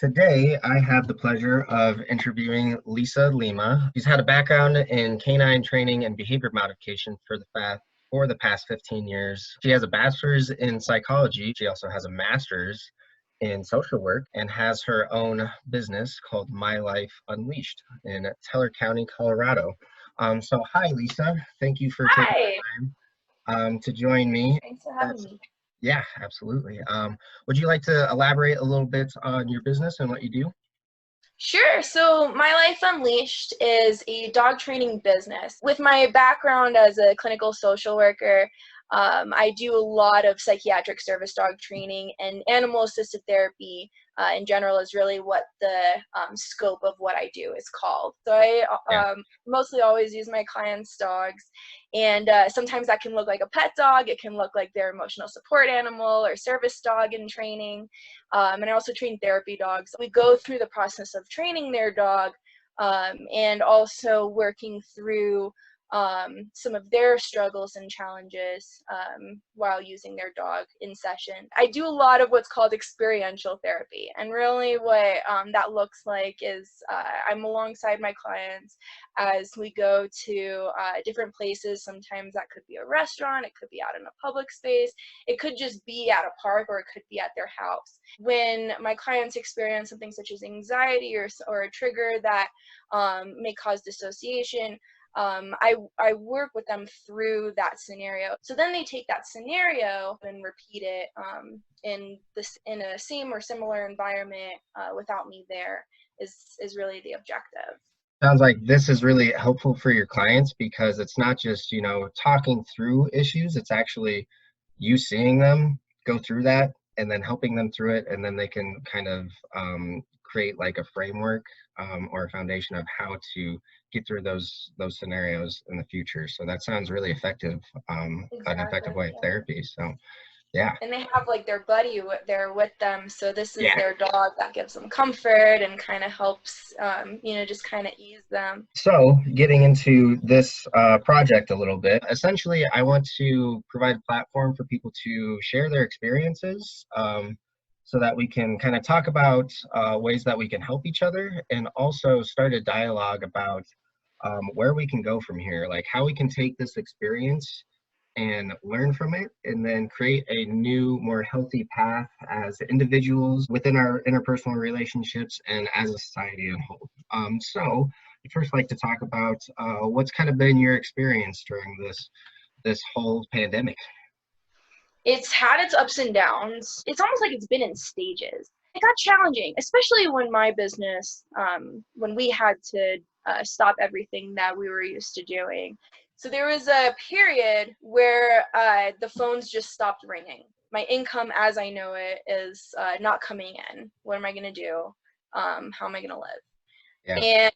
Today, I have the pleasure of interviewing Lisa Lima. She's had a background in canine training and behavior modification for the past 15 years. She has a bachelor's in psychology. She also has a master's in social work and has her own business called My Life Unleashed in Teller County, Colorado. So, hi, Lisa. Thank you for taking Hi, the time to join me. thanks for having That's me. Yeah, absolutely. Would you like to elaborate a little bit on your business and what you do? Sure. So, My Life Unleashed is a dog training business. With my background as a clinical social worker, I do a lot of psychiatric service dog training, and animal assisted therapy in general is really what the scope of what I do is called. So, I Yeah. mostly always use my clients' dogs, and sometimes that can look like a pet dog, it can look like their emotional support animal or service dog in training. And I also train therapy dogs. We go through the process of training their dog, and also working through some of their struggles and challenges while using their dog in session. I do a lot of what's called experiential therapy, and really what that looks like is I'm alongside my clients as we go to different places. Sometimes that could be a restaurant, it could be out in a public space, it could just be at a park, or it could be at their house. When my clients experience something such as anxiety or a trigger that may cause dissociation, I work with them through that scenario. So then they take that scenario and repeat it in a same or similar environment without me there is really the objective. Sounds like this is really helpful for your clients because it's not just, talking through issues, it's actually you seeing them go through that and then helping them through it, and then they can kind of create like a framework or a foundation of how to get through those scenarios in the future. So that sounds really effective, an effective way Exactly. of therapy. So yeah, And they have like their buddy there with them, so this is yeah. their dog that gives them comfort and kind of helps just kind of ease them. So, getting into this project a little bit, essentially, I want to provide a platform for people to share their experiences so that we can kind of talk about ways that we can help each other and also start a dialogue about where we can go from here, like how we can take this experience and learn from it and then create a new, more healthy path as individuals within our interpersonal relationships and as a society as a whole. So I'd first like to talk about what's kind of been your experience during this whole pandemic. It's had its ups and downs. It's almost like it's been in stages. It got challenging, especially when my business, when we had to stop everything that we were used to doing. So there was a period where the phones just stopped ringing. My income, as I know it, is not coming in. What am I going to do? How am I going to live? Yeah,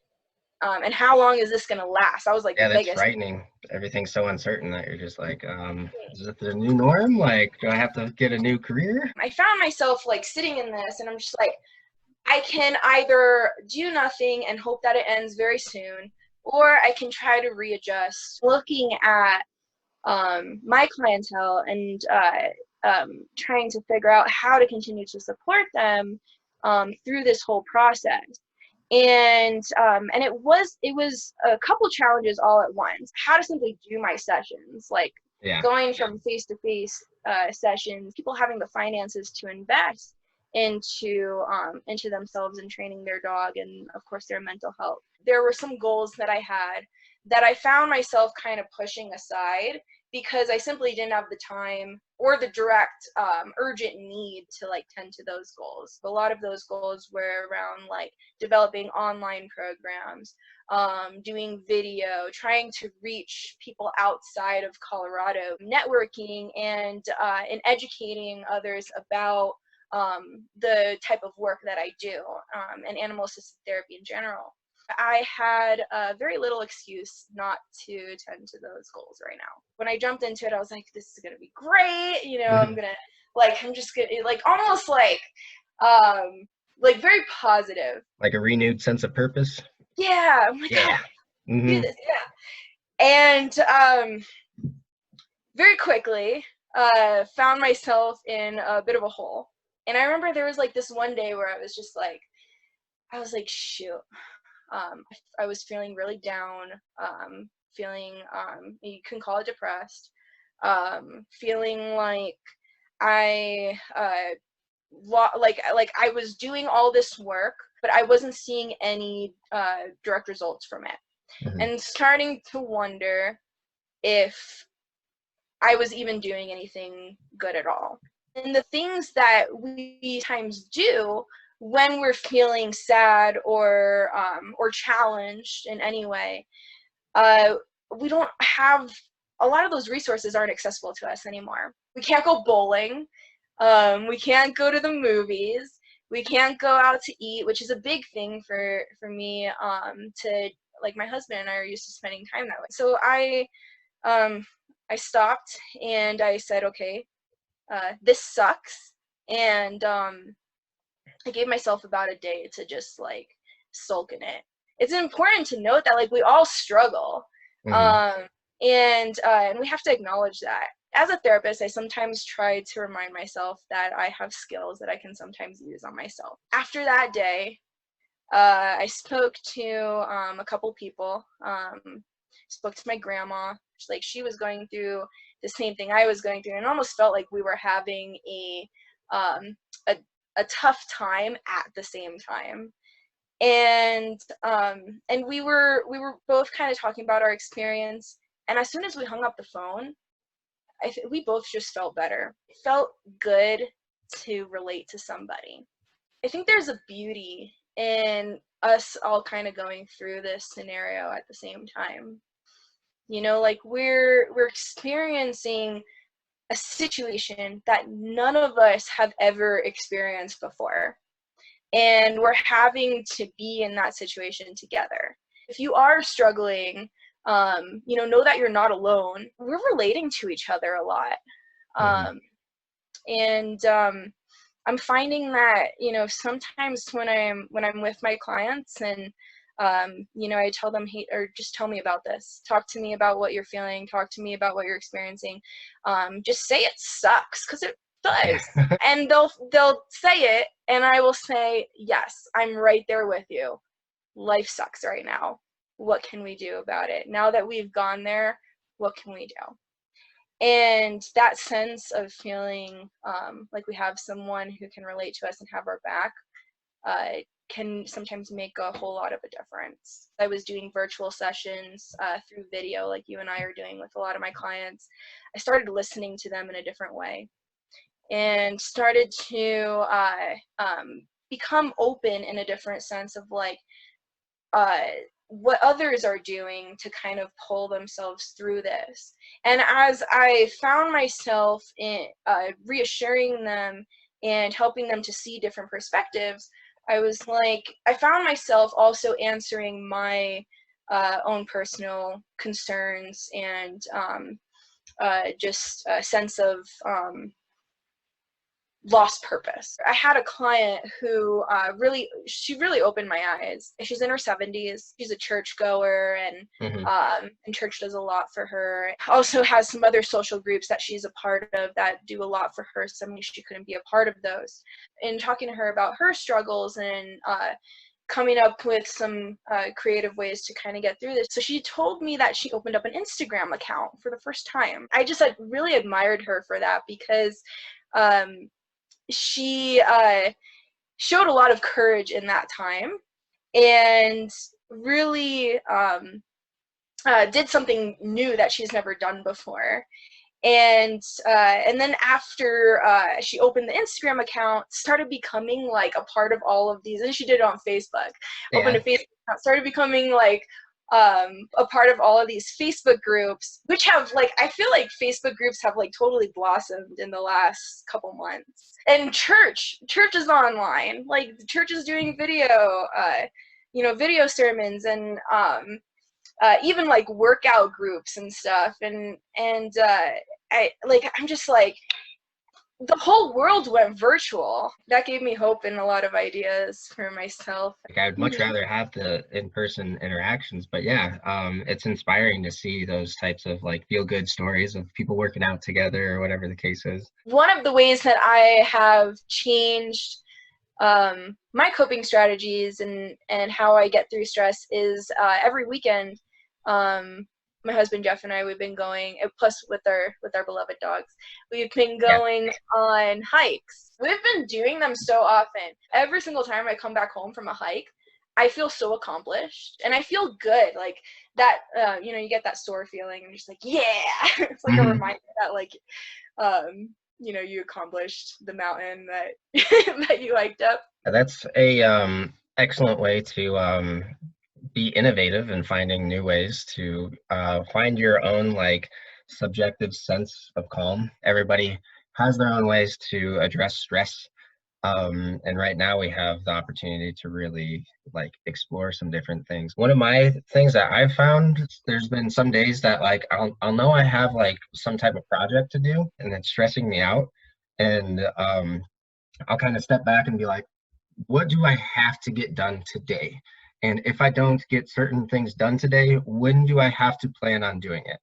And how long is this going to last? That was like the yeah, that's biggest. frightening. Everything's so uncertain that you're just like, is it the new norm? Like, do I have to get a new career? I found myself like sitting in this, and I'm just like, I can either do nothing and hope that it ends very soon, or I can try to readjust. Looking at my clientele and trying to figure out how to continue to support them through this whole process. And it was a couple challenges all at once. How to simply do my sessions, like Yeah, going from face-to-face sessions, people having the finances to invest into themselves and training their dog, and of course their mental health. There were some goals that I had that I found myself kind of pushing aside because I simply didn't have the time or the direct urgent need to like tend to those goals. A lot of those goals were around like developing online programs, doing video, trying to reach people outside of Colorado, networking, and educating others about the type of work that I do, and animal assisted therapy in general. I had very little excuse not to tend to those goals right now. When I jumped into it, I was like, this is going to be great. I'm just going to, like, almost like very positive. like a renewed sense of purpose. Yeah. I'm like, Yeah. oh, do Hmm. this. Yeah. And very quickly, found myself in a bit of a hole. And I remember there was like this one day where I was just like, I was like, shoot. I was feeling really down, feeling, you can call it depressed, feeling like I, like I was doing all this work, but I wasn't seeing any direct results from it, Hmm. and starting to wonder if I was even doing anything good at all. And the things that we times do when we're feeling sad or challenged in any way, uh, we don't have a lot of those resources aren't accessible to us anymore. We can't go bowling. We can't go to the movies. We can't go out to eat, which is a big thing for me. To like my husband and I are used to spending time that way. So um, I stopped and I said, okay, this sucks, and I gave myself about a day to just like sulk in it. It's important to note that like we all struggle, Hmm. um, and we have to acknowledge that. As a therapist, I sometimes try to remind myself that I have skills that I can sometimes use on myself. After that day, I spoke to a couple people. Spoke to my grandma. Like she was going through the same thing I was going through, and almost felt like we were having um, a a tough time at the same time. And we were both kind of talking about our experience. And as soon as we hung up the phone, we both just felt better. It felt good to relate to somebody. I think there's a beauty in us all kind of going through this scenario at the same time. You know, like we're experiencing a situation that none of us have ever experienced before. And we're having to be in that situation together. If you are struggling, know that you're not alone. We're relating to each other a lot. Hmm. Um, and I'm finding that sometimes when I'm with my clients and I tell them, hey, or just tell me about this, talk to me about what you're feeling, talk to me about what you're experiencing, just say it sucks, because it does. And they'll say it, and I will say, yes, I'm right there with you. Life sucks right now. What can we do about it? Now that we've gone there, what can we do? And that sense of feeling like we have someone who can relate to us and have our back can sometimes make a whole lot of a difference. I was doing virtual sessions through video, like you and I are doing with a lot of my clients. I started listening to them in a different way and started to become open in a different sense of like uh, what others are doing to kind of pull themselves through this. And as I found myself in reassuring them and helping them to see different perspectives, I found myself also answering my own personal concerns and just a sense of lost purpose. I had a client who she really opened my eyes. She's in her 70s. She's a churchgoer, Hmm. and church does a lot for her. Also has some other social groups that she's a part of that do a lot for her. So she couldn't be a part of those. In talking to her about her struggles and coming up with some creative ways to kind of get through this. So she told me that she opened up an Instagram account for the first time. I just really admired her for that because um, she showed a lot of courage in that time and really did something new that she's never done before. And then after she opened the Instagram account, started becoming like a part of all of these, and she did it on Facebook. Opened Yeah. a Facebook account, started becoming like a part of all of these Facebook groups, which have like I feel like Facebook groups have like totally blossomed in the last couple months. And church is online, like the church is doing video sermons and even like workout groups and stuff, I'm just like the whole world went virtual. That gave me hope and a lot of ideas for myself. Like I'd much rather have the in-person interactions, but yeah, it's inspiring to see those types of like feel-good stories of people working out together or whatever the case is. One of the ways that I have changed My coping strategies and how I get through stress is every weekend. My husband Jeff and I, we've been going, plus with our beloved dogs, we've been Yeah. going on hikes. We've been doing them so often. Every single time I come back home from a hike, I feel so accomplished and I feel good. Like that, you get that sore feeling and you're just like, yeah. It's like a Mhm. reminder that like, you accomplished the mountain that that you hiked up. That's a excellent way to be innovative and finding new ways to find your own like subjective sense of calm. Everybody has their own ways to address stress. And right now we have the opportunity to really like explore some different things. One of my things that I've found, there's been some days that like I'll know I have like some type of project to do and it's stressing me out. And I'll kind of step back and be like, what do I have to get done today? And if I don't get certain things done today, when do I have to plan on doing it?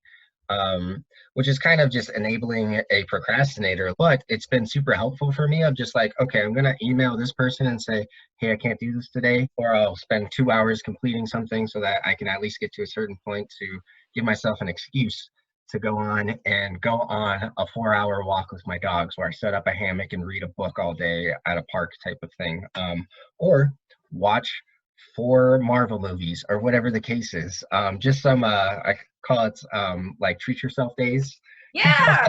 Which is kind of just enabling a procrastinator, but it's been super helpful for me of just like, okay, I'm going to email this person and say, hey, I can't do this today, or I'll spend 2 hours completing something so that I can at least get to a certain point to give myself an excuse to go on a 4 hour walk with my dogs where I set up a hammock and read a book all day at a park type of thing. Or watch 4 Marvel movies or whatever the case is. Just some, I call it like treat yourself days Yeah.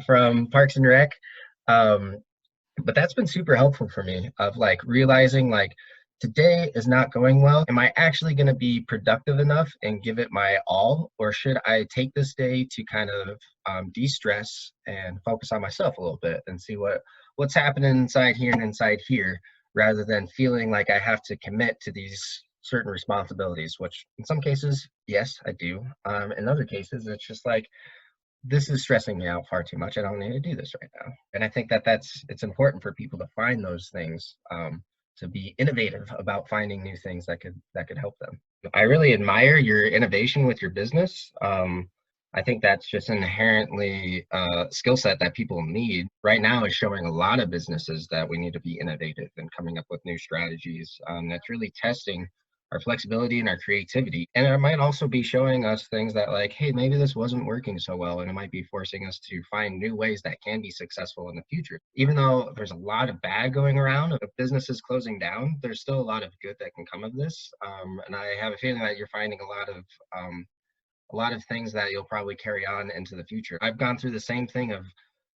from Parks and Rec. Um, but that's been super helpful for me of like realizing like today is not going well. Am I actually going to be productive enough and give it my all, or should I take this day to kind of de-stress and focus on myself a little bit and see what's happening inside here and inside here, rather than feeling like I have to commit to these certain responsibilities, which in some cases, yes, I do. In other cases, it's just like this is stressing me out far too much. I don't need to do this right now. And I think that it's important for people to find those things, to be innovative about finding new things that could help them. I really admire your innovation with your business. I think that's just inherently a skill set that people need. Right now is showing a lot of businesses that we need to be innovative and coming up with new strategies. That's really testing our flexibility and our creativity. And it might also be showing us things that like, hey, maybe this wasn't working so well. And it might be forcing us to find new ways that can be successful in the future. Even though there's a lot of bad going around, if business is closing down, there's still a lot of good that can come of this. And I have a feeling that you're finding a lot of things that you'll probably carry on into the future. I've gone through the same thing of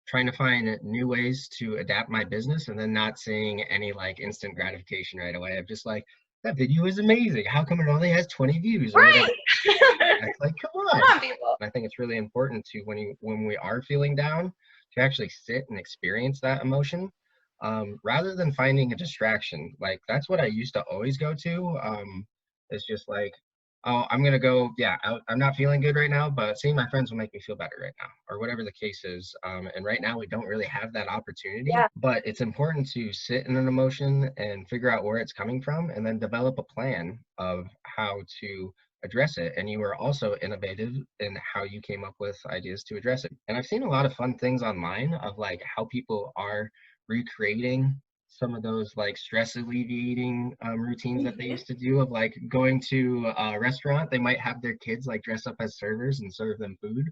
trying to find new ways to adapt my business and then not seeing any like instant gratification right away. I'm just like, that video is amazing. How come it only has 20 views or whatever? Right. It's like, come Come on. on, people. I think it's really important to when we are feeling down to actually sit and experience that emotion, rather than finding a distraction. Like that's what I used to always go to. It's just like, oh, I'm gonna go. Yeah, I'm not feeling good right now, but seeing my friends will make me feel better right now, or whatever the case is. And right now we don't really have that opportunity. Yeah. But it's important to sit in an emotion and figure out where it's coming from, and then develop a plan of how to address it. And you were also innovative in how you came up with ideas to address it. And I've seen a lot of fun things online of like how people are recreating some of those like stress alleviating routines that they Mhm. used to do of like going to a restaurant. They might have their kids like dress up as servers and serve them food,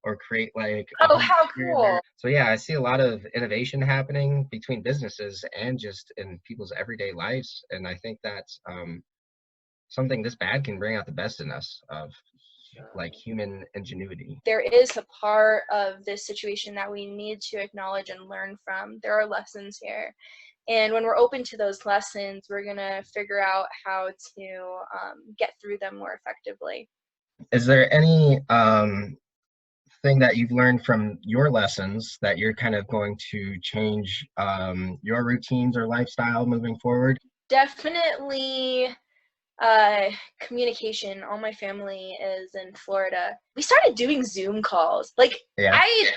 or create like a Oh, home how here and there. cool. So yeah, I see a lot of innovation happening between businesses and just in people's everyday lives. And I think that's something this bad can bring out the best in us of like human ingenuity. There is a part of this situation that we need to acknowledge and learn from. There are lessons here. And when we're open to those lessons, we're going to figure out how to get through them more effectively. Is there any thing that you've learned from your lessons that you're kind of going to change your routines or lifestyle moving forward? Definitely uh, communication. All my family is in Florida. We started doing Zoom calls. Like, Yeah, I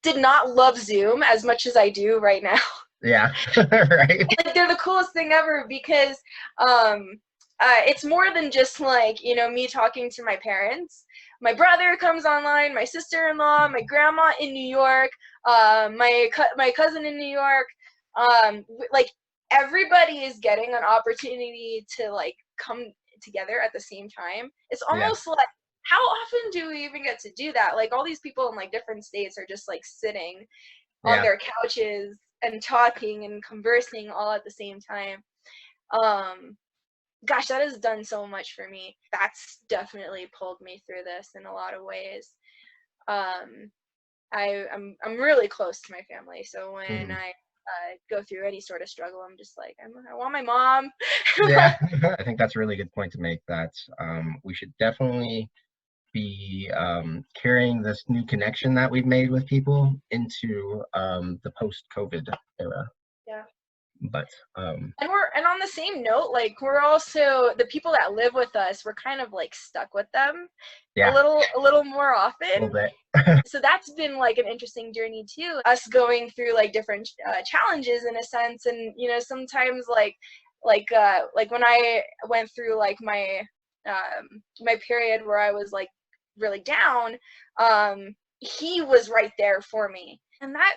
did not love Zoom as much as I do right now. yeah, right. Like, they're the coolest thing ever because it's more than just like, me talking to my parents. My brother comes online, my sister-in-law, my grandma in New York, my cousin in New York. Like everybody is getting an opportunity to like come together at the same time. It's Yeah. almost like, how often do we even get to do that? Like all these people in like different states are just like sitting on Yeah. their couches and talking and conversing all at the same time. Gosh, that has done so much for me. That's definitely pulled me through this in a lot of ways. um I'm really close to my family, so when Mhm. I go through any sort of struggle, I'm just like, I want my mom. Yeah. I think that's a really good point to make, that we should definitely be carrying this new connection that we've made with people into the post-COVID era. Yeah. But And on the same note, like we're also the people that live with us, we're kind of like stuck with them yeah, a little more a little often. bit. So that's been like an interesting journey too, us going through like different challenges in a sense. And you know, sometimes like when I went through like my period where I was like really down, he was right there for me, and that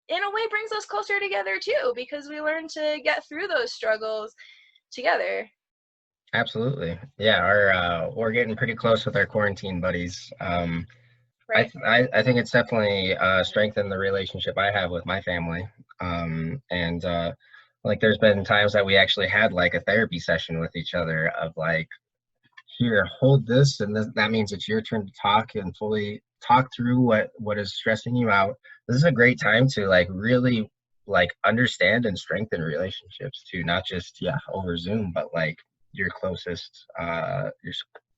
in a way brings us closer together too, because we learn to get through those struggles together. Absolutely. Yeah, we're getting pretty close with our quarantine buddies. Right. I think it's definitely strengthened the relationship I have with my family. And like there's been times that we actually had like a therapy session with each other of like, here, hold this, and that means it's your turn to talk and fully talk through what is stressing you out. This is a great time to like really like understand and strengthen relationships too, not just over Zoom, but like your closest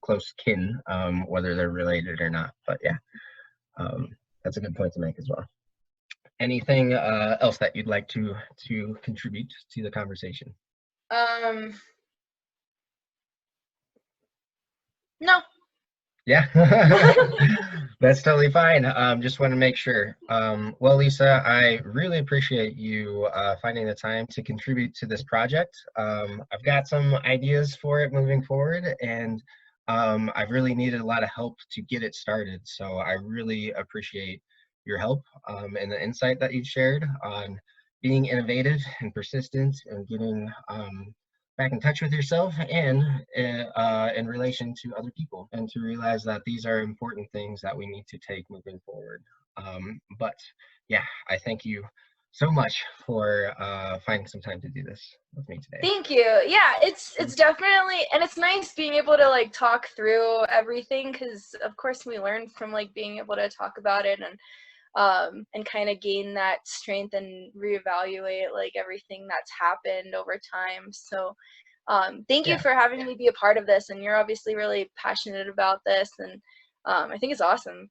close kin, whether they're related or not. But yeah, that's a good point to make as well. Anything else that you'd like to contribute to the conversation? um no. Yeah, that's totally fine. Just want to make sure. Well, Lisa, I really appreciate you finding the time to contribute to this project. I've got some ideas for it moving forward, and I've really needed a lot of help to get it started. So I really appreciate your help and the insight that you've shared on being innovative and persistent and getting back in touch with yourself and in relation to other people, and to realize that these are important things that we need to take moving forward. But yeah, I thank you so much for finding some time to do this with me today. Thank you. Yeah, it's definitely, and it's nice being able to like talk through everything, because of course we learn from like being able to talk about it and kind of gain that strength and reevaluate like everything that's happened over time. So thank you Yeah. for having me be a part of this, and you're obviously really passionate about this, and I think it's awesome.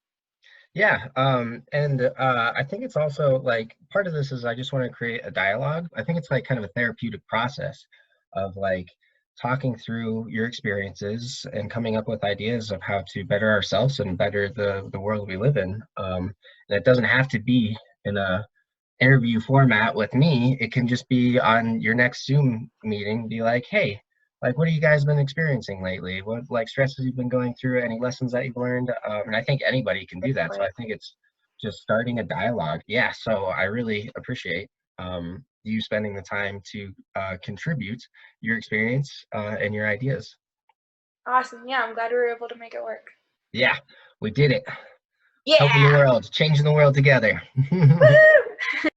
Yeah, and I think it's also like part of this is I just want to create a dialogue. I think it's like kind of a therapeutic process of like talking through your experiences and coming up with ideas of how to better ourselves and better the world we live in. And it doesn't have to be in a interview format with me. It can just be on your next Zoom meeting, be like, hey, like, what have you guys been experiencing lately? What like stresses you've been going through? Any lessons that you've learned? And I think anybody can do that. So I think it's just starting a dialogue. Yeah. So I really appreciate you spending the time to contribute your experience and your ideas. Awesome. Yeah, I'm glad we were able to make it work. Yeah, we did it. Helping the Yeah. world, changing the world together. Woo!